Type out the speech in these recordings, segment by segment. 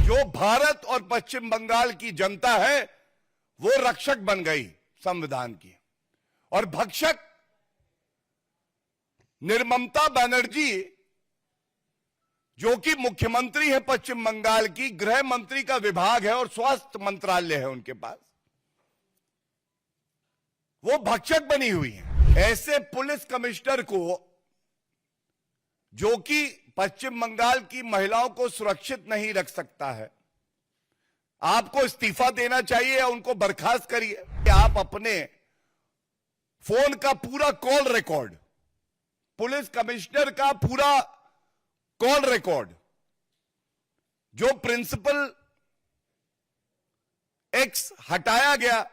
जो भारत और पश्चिम बंगाल की जनता है वो रक्षक बन गई संविधान की, और भक्षक निर्ममता बनर्जी जो कि मुख्यमंत्री है पश्चिम बंगाल की, गृह मंत्री का विभाग है और स्वास्थ्य मंत्रालय है उनके पास, वो भक्षक बनी हुई है। ऐसे पुलिस कमिश्नर को, जो कि पश्चिम बंगाल की महिलाओं को सुरक्षित नहीं रख सकता है, आपको इस्तीफा देना चाहिए या उनको बर्खास्त करिए। आप अपने फोन का पूरा कॉल रिकॉर्ड, पुलिस कमिश्नर का पूरा कॉल रिकॉर्ड, जो प्रिंसिपल एक्स हटाया गया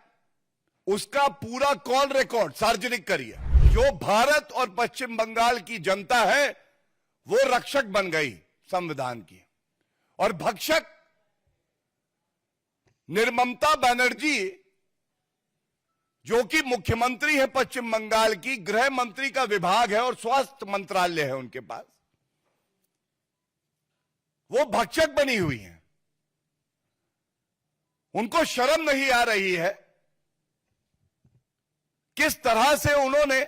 उसका पूरा कॉल रिकॉर्ड सार्वजनिक करिए। जो भारत और पश्चिम बंगाल की जनता है वो रक्षक बन गई संविधान की, और भक्षक निर्ममता बनर्जी जो कि मुख्यमंत्री है पश्चिम बंगाल की, गृह मंत्री का विभाग है और स्वास्थ्य मंत्रालय है उनके पास, वो भक्षक बनी हुई हैं। उनको शर्म नहीं आ रही है किस तरह से उन्होंने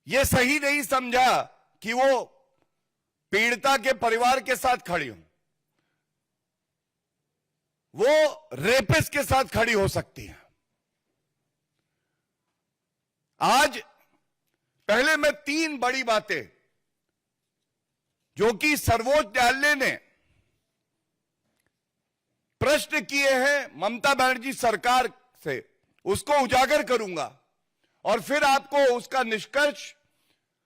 ये सही नहीं समझा कि वो पीड़िता के परिवार के साथ खड़ी हो, वो रेपिस्ट के साथ खड़ी हो सकती है। आज पहले मैं 3 बड़ी बातें जो कि सर्वोच्च न्यायालय ने प्रश्न किए हैं ममता बनर्जी सरकार से, उसको उजागर करूंगा और फिर आपको उसका निष्कर्ष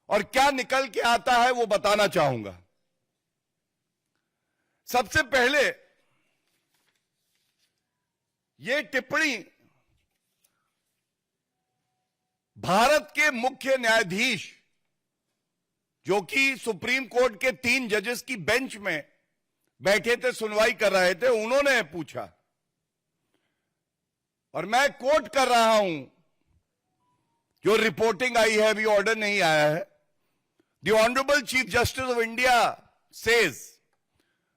और क्या निकल के आता है वो बताना चाहूंगा। सबसे पहले ये टिप्पणी भारत के मुख्य न्यायाधीश जो कि सुप्रीम कोर्ट के 3 जजेस की बेंच में बैठे थे, सुनवाई कर रहे थे, उन्होंने पूछा, और मैं कोट कर रहा हूं, जो रिपोर्टिंग आई है, अभी ऑर्डर नहीं आया है। The honourable chief justice of India says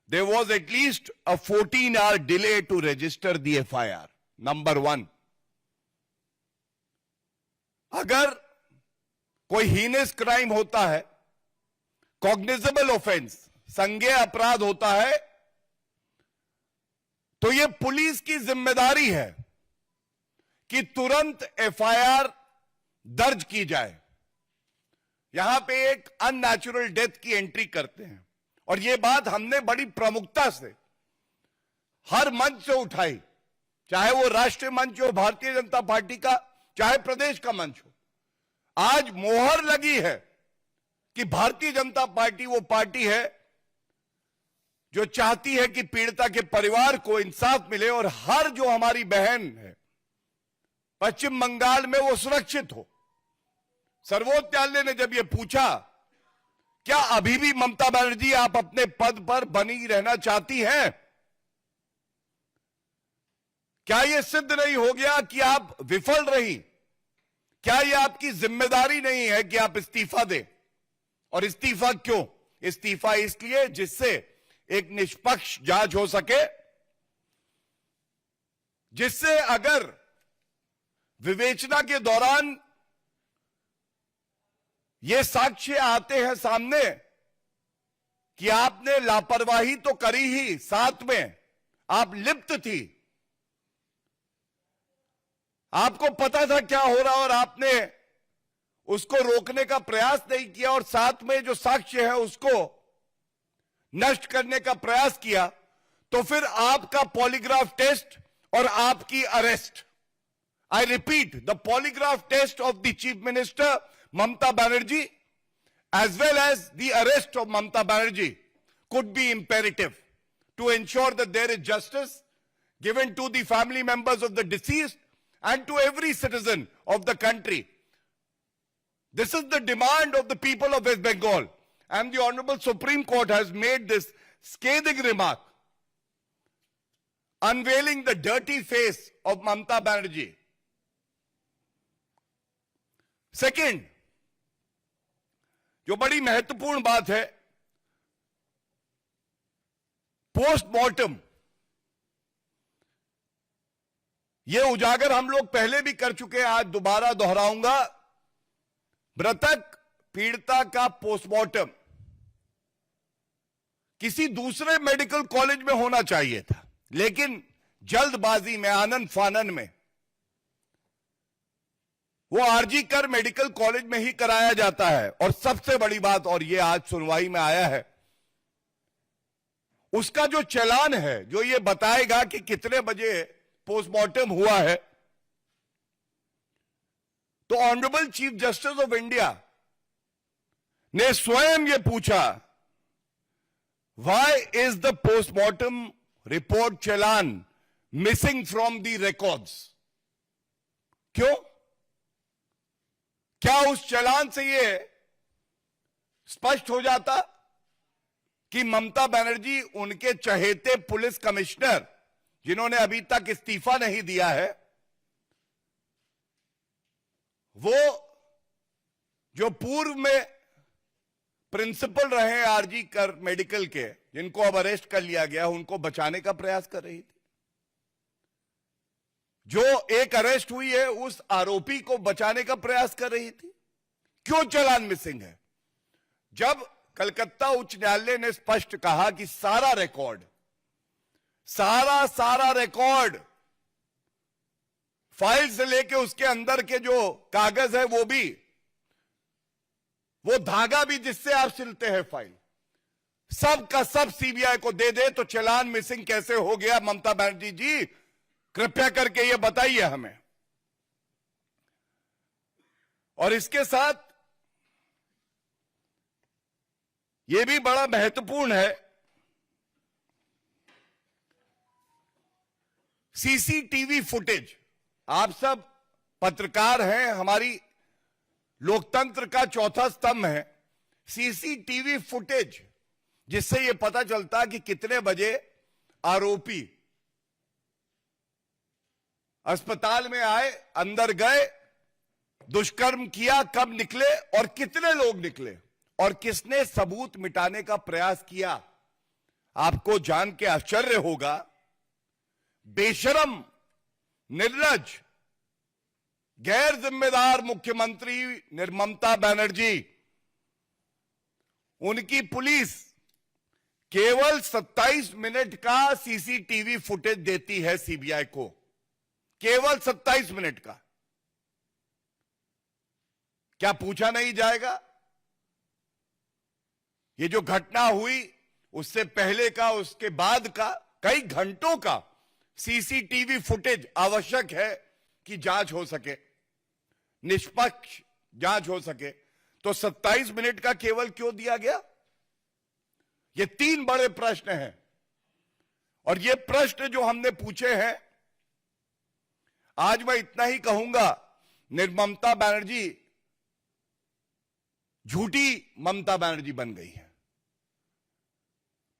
there was at least a 14-hour delay to register the FIR. Number 1, अगर कोई हीनस क्राइम होता है, कॉग्निजेबल ऑफेंस, संज्ञेय अपराध होता है, तो यह पुलिस की जिम्मेदारी है कि तुरंत FIR दर्ज की जाए। यहां पे एक अननेचुरल डेथ की एंट्री करते हैं, और यह बात हमने बड़ी प्रमुखता से हर मंच से उठाई, चाहे वो राष्ट्रीय मंच हो भारतीय जनता पार्टी का, चाहे प्रदेश का मंच हो। आज मोहर लगी है कि भारतीय जनता पार्टी वो पार्टी है जो चाहती है कि पीड़िता के परिवार को इंसाफ मिले और हर जो हमारी बहन है पश्चिम बंगाल में वो सुरक्षित हो। सर्वोच्च न्यायालय ने जब ये पूछा, क्या अभी भी ममता बनर्जी आप अपने पद पर बनी रहना चाहती हैं? क्या यह सिद्ध नहीं हो गया कि आप विफल रही? क्या यह आपकी जिम्मेदारी नहीं है कि आप इस्तीफा दें? और इस्तीफा क्यों? इस्तीफा इसलिए जिससे एक निष्पक्ष जांच हो सके, जिससे अगर विवेचना के दौरान ये साक्ष्य आते हैं सामने कि आपने लापरवाही तो करी ही, साथ में आप लिप्त थी, आपको पता था क्या हो रहा और आपने उसको रोकने का प्रयास नहीं किया, और साथ में जो साक्ष्य है उसको नष्ट करने का प्रयास किया, तो फिर आपका पॉलीग्राफ टेस्ट और आपकी arrest, I repeat, the polygraph test of the chief minister Mamata Banerjee as well as the arrest of Mamata Banerjee could be imperative to ensure that there is justice given to the family members of the deceased and to every citizen of the country. This is the demand of the people of West Bengal, and the Honorable Supreme Court has made this scathing remark, unveiling the dirty face of Mamata Banerjee. Second, जो बड़ी महत्वपूर्ण बात है, postmortem, यह उजागर हम लोग पहले भी कर चुके हैं, आज दोबारा दोहराऊंगा। मृतक पीड़िता का पोस्टमार्टम किसी दूसरे मेडिकल कॉलेज में होना चाहिए था, लेकिन जल्दबाजी में, आनन फानन में वो आरजी कर मेडिकल कॉलेज में ही कराया जाता है। और सबसे बड़ी बात, और ये आज सुनवाई में आया है, उसका जो चालान है, जो ये बताएगा कि कितने बजे पोस्टमार्टम हुआ है, तो honourable chief justice of India ने स्वयं ये पूछा, why is the postmortem report challan missing from the records? क्यों? क्या उस चालान से यह स्पष्ट हो जाता कि ममता बनर्जी उनके चहेते पुलिस कमिश्नर, जिन्होंने अभी तक इस्तीफा नहीं दिया है, वो जो पूर्व में प्रिंसिपल रहे आरजी कर मेडिकल के, जिनको अब अरेस्ट कर लिया गया, उनको बचाने का प्रयास कर रही थी? जो एक अरेस्ट हुई है, उस आरोपी को बचाने का प्रयास कर रही थी? क्यों चालान मिसिंग है? जब कलकत्ता उच्च न्यायालय ने स्पष्ट कहा कि सारा रिकॉर्ड, सारा रिकॉर्ड, फाइल से लेके उसके अंदर के जो कागज है, वो धागा भी जिससे आप सिलते हैं फाइल, सब का सब सीबीआई को दे दे, तो चालान मिसिंग कैसे हो गया? ममता बनर्जी जी, कृपया करके ये बताइए हमें। और इसके साथ यह भी बड़ा महत्वपूर्ण है, सीसीटीवी फुटेज। आप सब पत्रकार हैं, हमारी लोकतंत्र का चौथा स्तंभ है सीसीटीवी फुटेज, जिससे यह पता चलता कि कितने बजे आरोपी अस्पताल में आए, अंदर गए, दुष्कर्म किया, कब निकले और कितने लोग निकले, और किसने सबूत मिटाने का प्रयास किया। आपको जान के आश्चर्य होगा, बेशरम, निर्लज, गैर जिम्मेदार मुख्यमंत्री ममता बनर्जी, उनकी पुलिस केवल 27 मिनट का सीसीटीवी फुटेज देती है सीबीआई को, केवल 27 मिनट का। क्या पूछा नहीं जाएगा? ये जो घटना हुई, उससे पहले का, उसके बाद का कई घंटों का सीसीटीवी फुटेज आवश्यक है कि जांच हो सके, निष्पक्ष जांच हो सके। तो 27 मिनट का केवल क्यों दिया गया? ये 3 बड़े प्रश्न हैं, और ये प्रश्न जो हमने पूछे हैं, आज मैं इतना ही कहूंगा, ममता बनर्जी झूठी ममता बनर्जी बन गई है।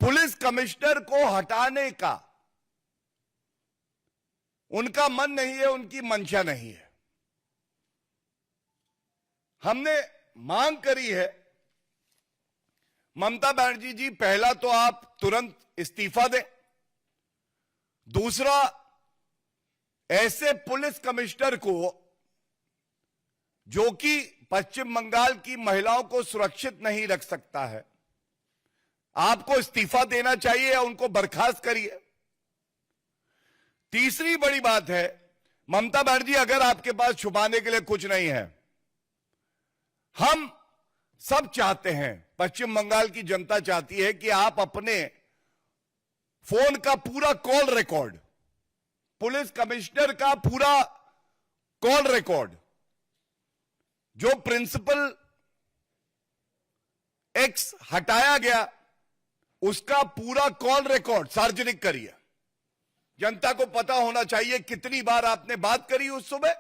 पुलिस कमिश्नर को हटाने का उनका मन नहीं है, उनकी मंशा नहीं है। हमने मांग करी है, ममता बनर्जी जी, पहला तो आप तुरंत इस्तीफा दें, दूसरा, ऐसे पुलिस कमिश्नर को जो कि पश्चिम बंगाल की महिलाओं को सुरक्षित नहीं रख सकता है, आपको इस्तीफा देना चाहिए या उनको बर्खास्त करिए। तीसरी बड़ी बात है, ममता बनर्जी, अगर आपके पास छुपाने के लिए कुछ नहीं है, हम सब चाहते हैं, पश्चिम बंगाल की जनता चाहती है कि आप अपने फोन का पूरा कॉल रिकॉर्ड, पुलिस कमिश्नर का पूरा कॉल रिकॉर्ड, जो प्रिंसिपल एक्स हटाया गया, उसका पूरा कॉल रिकॉर्ड सार्वजनिक करिए। जनता को पता होना चाहिए कितनी बार आपने बात करी उस सुबह,